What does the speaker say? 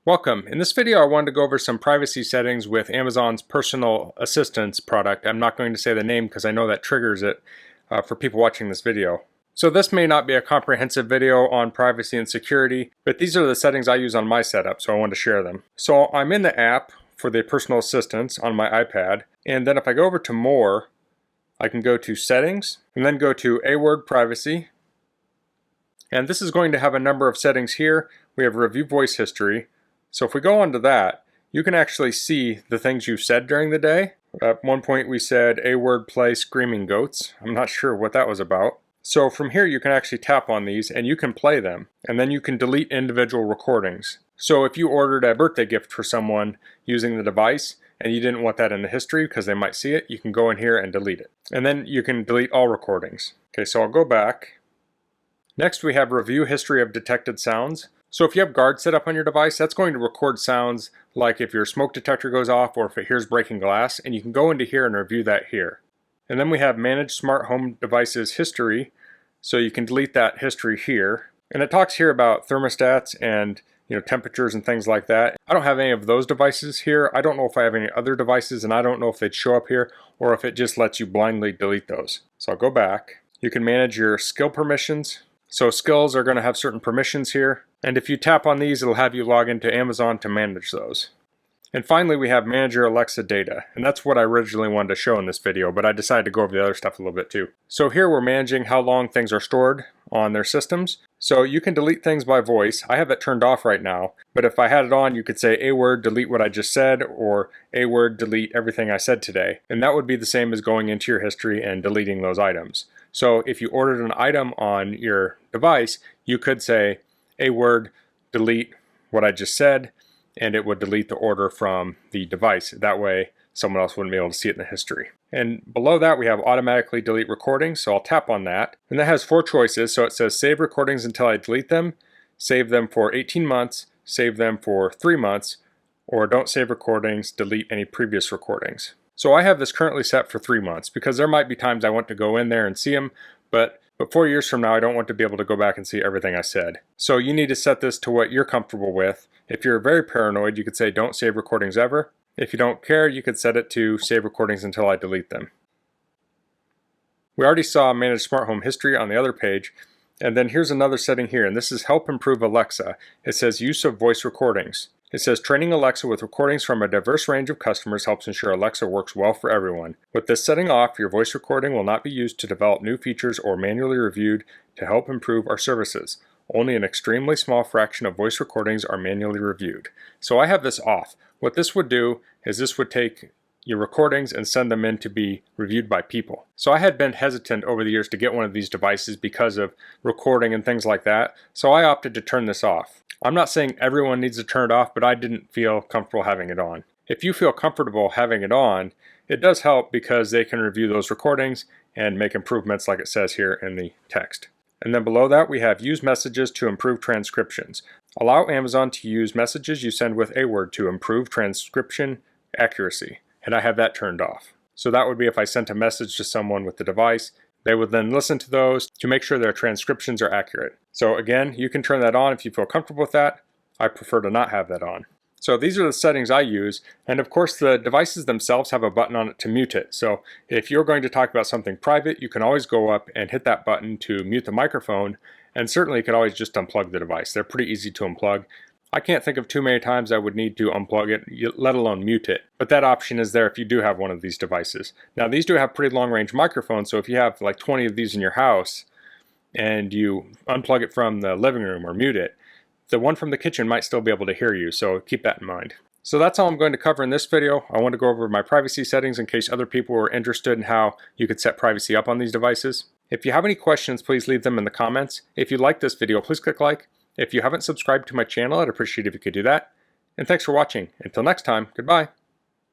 Welcome. In this video I wanted to go over some privacy settings with Amazon's personal assistance product. I'm not going to say the name because I know that triggers it for people watching this video. So this may not be a comprehensive video on privacy and security, but these are the settings I use on my setup, so I wanted to share them. So I'm in the app for the personal assistance on my iPad, and then if I go over to More, I can go to Settings, and then go to A Word Privacy. And this is going to have a number of settings here. We have Review Voice History. So if we go on to that, you can actually see the things you've said during the day. At one point we said A word play screaming goats. I'm not sure what that was about. So from here you can actually tap on these and you can play them. And then you can delete individual recordings. So if you ordered a birthday gift for someone using the device and you didn't want that in the history because they might see it, you can go in here and delete it. And then you can delete all recordings. Okay, so I'll go back. Next we have Review History of Detected Sounds. So if you have guard set up on your device, that's going to record sounds like if your smoke detector goes off or if it hears breaking glass, and you can go into here and review that here. And then we have Manage Smart Home Devices History, so you can delete that history here. And it talks here about thermostats and temperatures and things like that. I don't have any of those devices here. I don't know if I have any other devices, and I don't know if they'd show up here or if it just lets you blindly delete those. So I'll go back. You can manage your skill permissions. So skills are going to have certain permissions here. And if you tap on these, it'll have you log into Amazon to manage those. And finally, we have Manage Your Alexa Data. And that's what I originally wanted to show in this video, but I decided to go over the other stuff a little bit too. So here we're managing how long things are stored on their systems. So you can delete things by voice. I have it turned off right now, but if I had it on, you could say A word, delete what I just said, or A word, delete everything I said today. And that would be the same as going into your history and deleting those items. So if you ordered an item on your device, you could say A word, delete what I just said, and it would delete the order from the device. That way someone else wouldn't be able to see it in the history. And below that we have automatically delete recordings, so I'll tap on that. And that has 4 choices, so it says save recordings until I delete them, save them for 18 months, save them for 3 months, or don't save recordings, delete any previous recordings. So I have this currently set for 3 months because there might be times I want to go in there and see them, but 4 years from now I don't want to be able to go back and see everything I said. So you need to set this to what you're comfortable with. If you're very paranoid, you could say don't save recordings ever. If you don't care, you could set it to save recordings until I delete them. We already saw Manage Smart Home History on the other page, and then here's another setting here, and this is Help Improve Alexa. It says Use of Voice Recordings. It says training Alexa with recordings from a diverse range of customers helps ensure Alexa works well for everyone. With this setting off, your voice recording will not be used to develop new features or manually reviewed to help improve our services. Only an extremely small fraction of voice recordings are manually reviewed. So I have this off. What this would do is this would take your recordings and send them in to be reviewed by people. So I had been hesitant over the years to get one of these devices because of recording and things like that, so I opted to turn this off. I'm not saying everyone needs to turn it off, but I didn't feel comfortable having it on. If you feel comfortable having it on, it does help because they can review those recordings and make improvements like it says here in the text. And then below that we have Use Messages to improve transcriptions. Allow Amazon to use messages you send with A word to improve transcription accuracy. And I have that turned off. So that would be if I sent a message to someone with the device, they would then listen to those to make sure their transcriptions are accurate. So again, you can turn that on if you feel comfortable with that. I prefer to not have that on. So these are the settings I use, and of course the devices themselves have a button on it to mute it. So if you're going to talk about something private, you can always go up and hit that button to mute the microphone, and certainly you could always just unplug the device. They're pretty easy to unplug. I can't think of too many times I would need to unplug it, let alone mute it. But that option is there if you do have one of these devices. Now these do have pretty long range microphones, so if you have like 20 of these in your house and you unplug it from the living room or mute it, the one from the kitchen might still be able to hear you, so keep that in mind. So that's all I'm going to cover in this video. I want to go over my privacy settings in case other people were interested in how you could set privacy up on these devices. If you have any questions, please leave them in the comments. If you like this video, please click like. If you haven't subscribed to my channel, I'd appreciate it if you could do that. And thanks for watching. Until next time, goodbye.